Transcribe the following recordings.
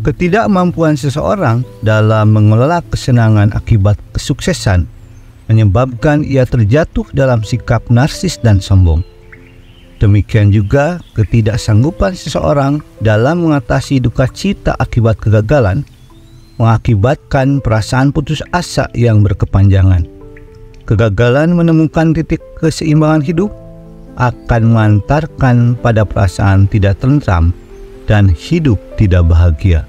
Ketidakmampuan seseorang dalam mengelola kesenangan akibat kesuksesan menyebabkan ia terjatuh dalam sikap narsis dan sombong. Demikian juga ketidaksanggupan seseorang dalam mengatasi duka cita akibat kegagalan mengakibatkan perasaan putus asa yang berkepanjangan. Kegagalan menemukan titik keseimbangan hidup akan mengantarkan pada perasaan tidak tentram dan hidup tidak bahagia.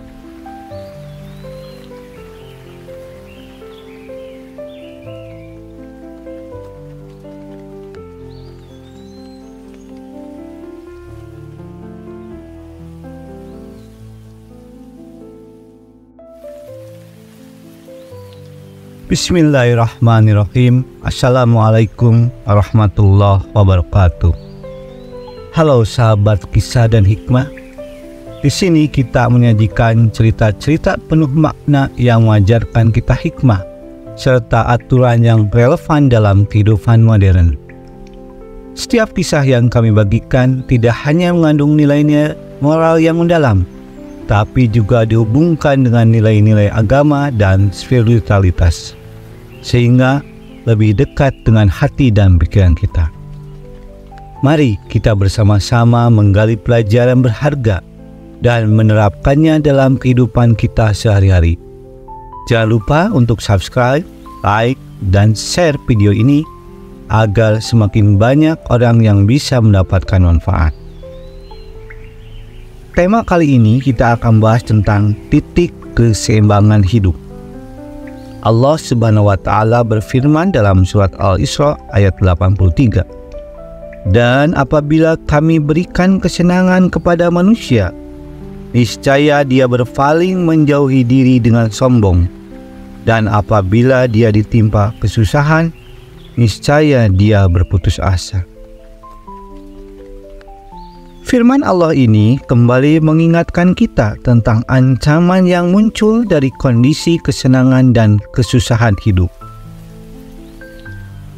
Bismillahirrahmanirrahim. Assalamualaikum warahmatullahi wabarakatuh. Halo sahabat kisah dan hikmah. Di sini kita menyajikan cerita-cerita penuh makna yang mengajarkan kita hikmah serta aturan yang relevan dalam kehidupan modern. Setiap kisah yang kami bagikan tidak hanya mengandung nilai-nilai moral yang mendalam, tapi juga dihubungkan dengan nilai-nilai agama dan spiritualitas, sehingga lebih dekat dengan hati dan pikiran kita. Mari kita bersama-sama menggali pelajaran berharga dan menerapkannya dalam kehidupan kita sehari-hari. Jangan lupa untuk subscribe, like, dan share video ini agar semakin banyak orang yang bisa mendapatkan manfaat. Tema kali ini kita akan bahas tentang titik keseimbangan hidup. Allah Subhanahu wa Ta'ala berfirman dalam surat Al-Isra ayat 83, "Dan apabila kami berikan kesenangan kepada manusia, niscaya dia berpaling menjauhi diri dengan sombong, dan apabila dia ditimpa kesusahan, niscaya dia berputus asa." Firman Allah ini kembali mengingatkan kita tentang ancaman yang muncul dari kondisi kesenangan dan kesusahan hidup.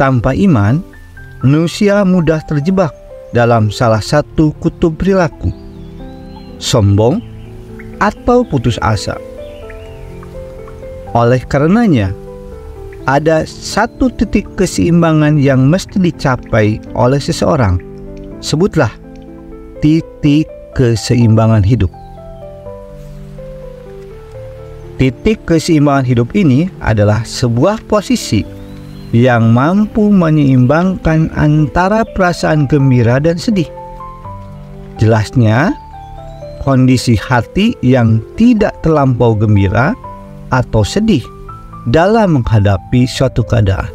Tanpa iman, manusia mudah terjebak dalam salah satu kutub perilaku, sombong atau putus asa. Oleh karenanya, ada satu titik keseimbangan yang mesti dicapai oleh seseorang. Sebutlah titik keseimbangan hidup. Titik keseimbangan hidup ini adalah sebuah posisi yang mampu menyeimbangkan antara perasaan gembira dan sedih. Jelasnya, kondisi hati yang tidak terlampau gembira atau sedih dalam menghadapi suatu keadaan.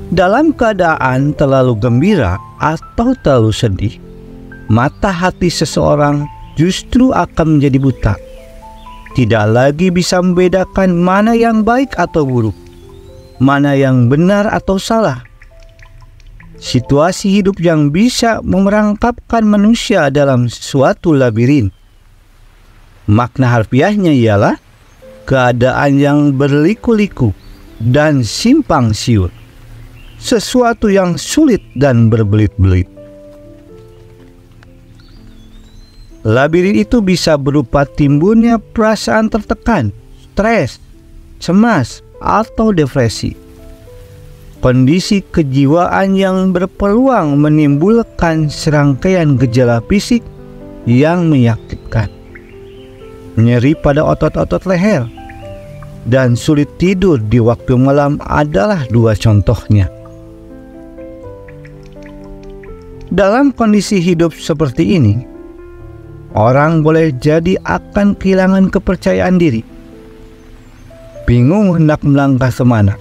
Dalam keadaan terlalu gembira atau terlalu sedih, mata hati seseorang justru akan menjadi buta. Tidak lagi bisa membedakan mana yang baik atau buruk, mana yang benar atau salah. Situasi hidup yang bisa memerangkapkan manusia dalam suatu labirin. Makna harfiahnya ialah keadaan yang berliku-liku dan simpang siur, sesuatu yang sulit dan berbelit-belit. Labirin itu bisa berupa timbulnya perasaan tertekan, stres, cemas, atau depresi. Kondisi kejiwaan yang berpeluang menimbulkan serangkaian gejala fisik yang menyakitkan. Nyeri pada otot-otot leher dan sulit tidur di waktu malam adalah dua contohnya. Dalam kondisi hidup seperti ini, orang boleh jadi akan kehilangan kepercayaan diri, bingung hendak melangkah kemana.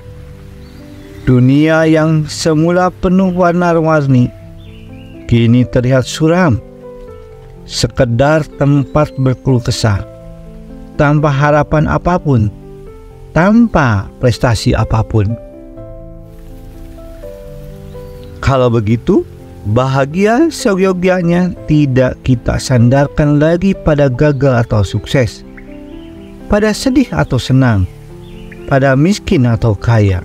Dunia yang semula penuh warna-warni kini terlihat suram, sekedar tempat berkeluh kesah, tanpa harapan apapun, tanpa prestasi apapun. Kalau begitu, bahagia seyogyanya tidak kita sandarkan lagi pada gagal atau sukses, pada sedih atau senang, pada miskin atau kaya.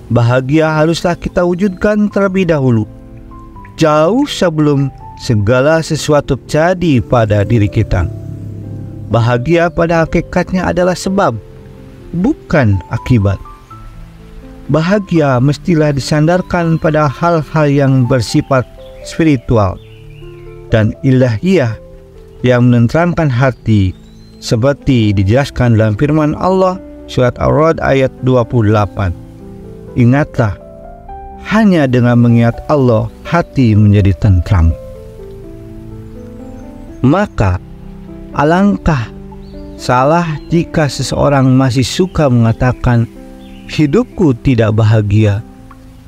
Bahagia haruslah kita wujudkan terlebih dahulu, jauh sebelum segala sesuatu terjadi pada diri kita. Bahagia pada hakikatnya adalah sebab, bukan akibat. Bahagia mestilah disandarkan pada hal-hal yang bersifat spiritual dan ilahiyah yang menenteramkan hati, seperti dijelaskan dalam firman Allah surat Ar-Ra'd ayat 28. Ingatlah, hanya dengan mengingat Allah hati menjadi tentram. Maka alangkah salah jika seseorang masih suka mengatakan, hidupku tidak bahagia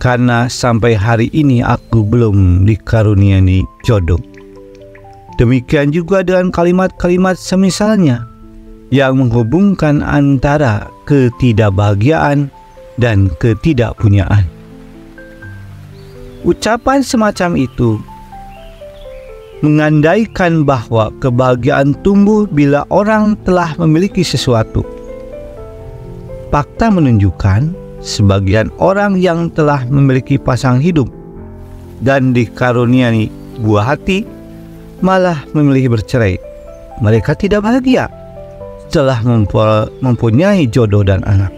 karena sampai hari ini aku belum dikaruniai jodoh. Demikian juga dengan kalimat-kalimat semisalnya yang menghubungkan antara ketidakbahagiaan dan ketidakpunyaan. Ucapan semacam itu mengandaikan bahwa kebahagiaan tumbuh bila orang telah memiliki sesuatu. Fakta menunjukkan sebagian orang yang telah memiliki pasangan hidup dan dikaruniai buah hati malah memilih bercerai. Mereka tidak bahagia setelah mempunyai jodoh dan anak.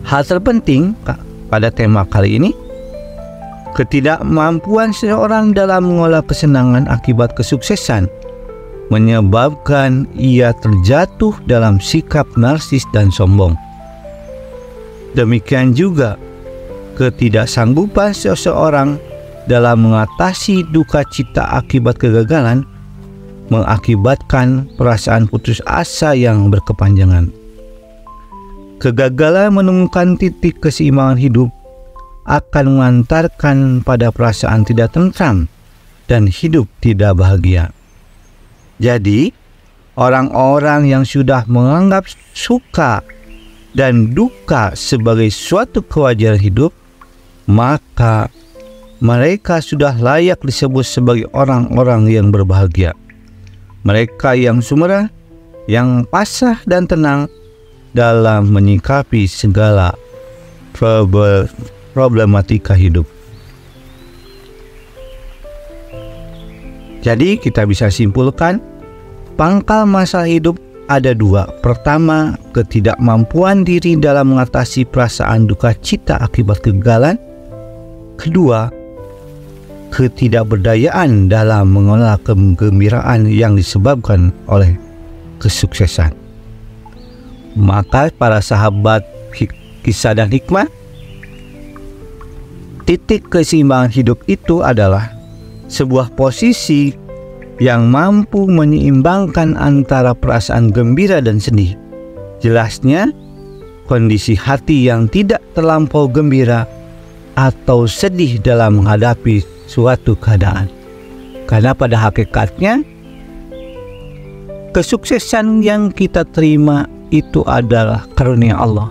Hal terpenting pada tema kali ini, ketidakmampuan seseorang dalam mengolah kesenangan akibat kesuksesan menyebabkan ia terjatuh dalam sikap narsis dan sombong. Demikian juga ketidaksanggupan seseorang dalam mengatasi duka cita akibat kegagalan mengakibatkan perasaan putus asa yang berkepanjangan. Kegagalan menemukan titik keseimbangan hidup akan mengantarkan pada perasaan tidak tentram dan hidup tidak bahagia. Jadi, orang-orang yang sudah menganggap suka dan duka sebagai suatu kewajaran hidup, maka mereka sudah layak disebut sebagai orang-orang yang berbahagia. Mereka yang sumera, yang pasrah dan tenang dalam menyikapi segala problematika hidup. Jadi kita bisa simpulkan, pangkal masalah hidup ada dua. Pertama, ketidakmampuan diri dalam mengatasi perasaan duka cita akibat kegagalan. Kedua, ketidakberdayaan dalam mengelola kegembiraan yang disebabkan oleh kesuksesan. Maka para sahabat kisah dan hikmah, titik keseimbangan hidup itu adalah sebuah posisi yang mampu menyeimbangkan antara perasaan gembira dan sedih. Jelasnya, kondisi hati yang tidak terlampau gembira atau sedih dalam menghadapi suatu keadaan. Karena pada hakikatnya, kesuksesan yang kita terima itu adalah karunia Allah.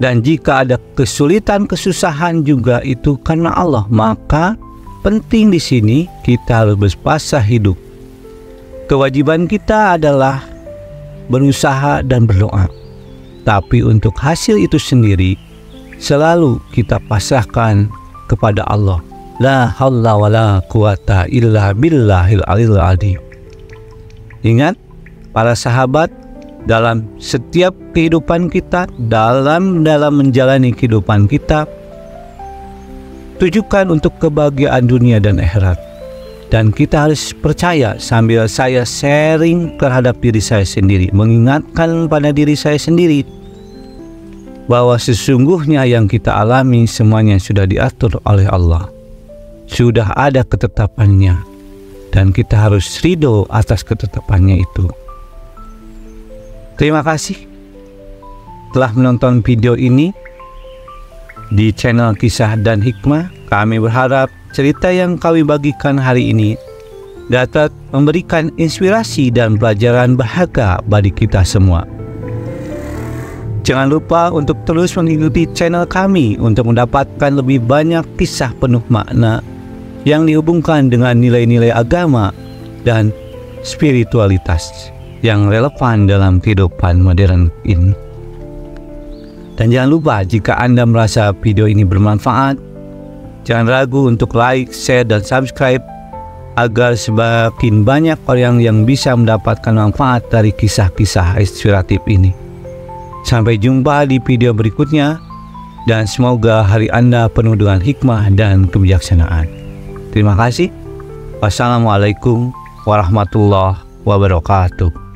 Dan jika ada kesulitan, kesusahan juga itu karena Allah. Maka penting di sini kita harus berpasrah hidup. Kewajiban kita adalah berusaha dan berdoa. Tapi untuk hasil itu sendiri selalu kita pasrahkan kepada Allah. La haula wala quwata illa billahil aliyil azim. Ingat para sahabat, dalam setiap kehidupan kita, dalam menjalani kehidupan kita, tujukan untuk kebahagiaan dunia dan akhirat. Dan kita harus percaya, sambil saya sharing terhadap diri saya sendiri, mengingatkan pada diri saya sendiri bahwa sesungguhnya yang kita alami semuanya sudah diatur oleh Allah, sudah ada ketetapannya, dan kita harus ridho atas ketetapannya itu. Terima kasih telah menonton video ini di channel Kisah dan Hikmah. Kami berharap cerita yang kami bagikan hari ini dapat memberikan inspirasi dan pelajaran berharga bagi kita semua. Jangan lupa untuk terus mengikuti channel kami untuk mendapatkan lebih banyak kisah penuh makna yang dihubungkan dengan nilai-nilai agama dan spiritualitas yang relevan dalam kehidupan modern ini. Dan jangan lupa, jika Anda merasa video ini bermanfaat, Jangan ragu untuk like, share, dan subscribe agar semakin banyak orang yang bisa mendapatkan manfaat dari kisah-kisah inspiratif ini. Sampai jumpa di video berikutnya, dan semoga hari Anda penuh dengan hikmah dan kebijaksanaan. Terima kasih. Wassalamualaikum warahmatullahi wabarakatuh.